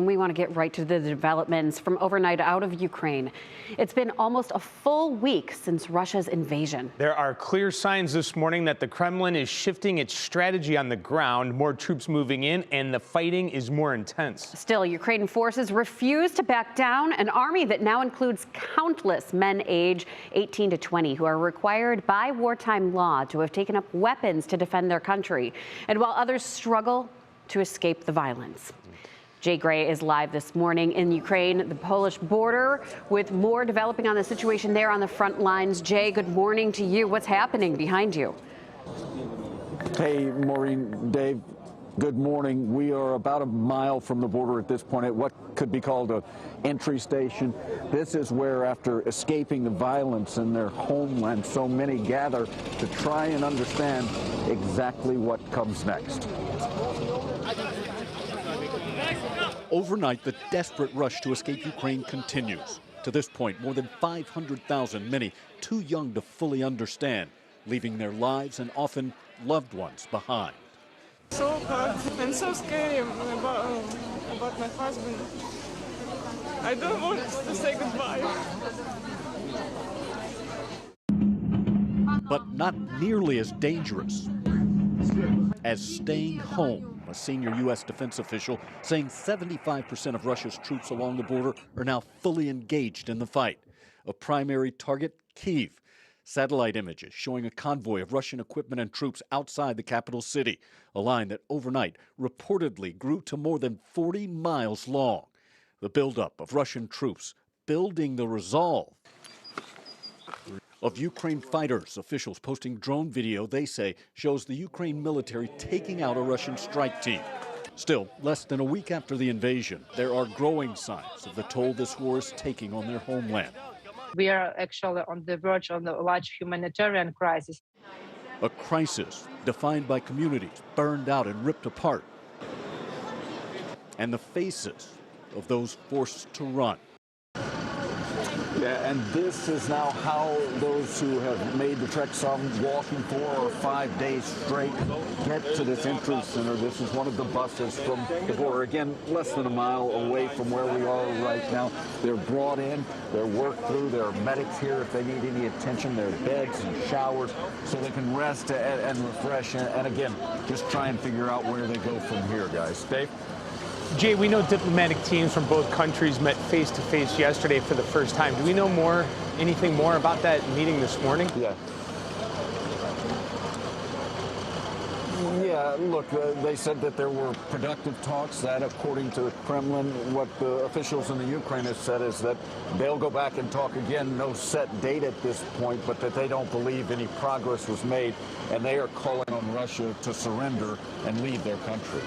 We want to get right to the developments from overnight out of Ukraine. It's been almost a full week since Russia's invasion. There are clear signs this morning that the Kremlin is shifting its strategy on the ground, more troops moving in, and the fighting is more intense. Still, Ukrainian forces refuse to back down, an army that now includes countless men aged 18 to 20 who are required by wartime law to have taken up weapons to defend their country, and while others struggle to escape the violence. Jay Gray is live this morning in Ukraine, the Polish border, with more developing on the situation there on the front lines. Jay, good morning to you. What's happening behind you? Hey, Maureen, Dave, good morning. We are about a mile from the border at this point at what could be called an entry station. This is where, after escaping the violence in their homeland, so many gather to try and understand exactly what comes next. Overnight, the desperate rush to escape Ukraine continues. To this point, more than 500,000, many too young to fully understand, leaving their lives and often loved ones behind. So hard and so scary about my husband. I don't want to say goodbye. But not nearly as dangerous as staying home. A senior U.S. defense official saying 75% of Russia's troops along the border are now fully engaged in the fight. A primary target, Kyiv. Satellite images showing a convoy of Russian equipment and troops outside the capital city, a line that overnight reportedly grew to more than 40 miles long. The buildup of Russian troops building the resolve of Ukraine fighters. Officials posting drone video they say shows the Ukraine military taking out a Russian strike team. Still, less than a week after the invasion, there are growing signs of the toll this war is taking on their homeland. We are actually on the verge of a large humanitarian crisis. A crisis defined by communities burned out and ripped apart, and the faces of those forced to run. Yeah, and this is now how those who have made the trek, some walking 4 or 5 days straight, get to this entry center. This is one of the buses from the border. Again, less than a mile away from where we are right now. They're brought in, they're worked through. There are medics here if they need any attention. There are beds and showers so they can rest and refresh. And again, just try and figure out where they go from here, guys. Dave? Jay, we know diplomatic teams from both countries met face-to-face yesterday for the first time. Do we know anything more about that meeting this morning? Yeah, look, they said that there were productive talks. That, according to the Kremlin, what the officials in the Ukraine have said is that they'll go back and talk again. No set date at this point, but that they don't believe any progress was made, and they are calling on Russia to surrender and leave their country.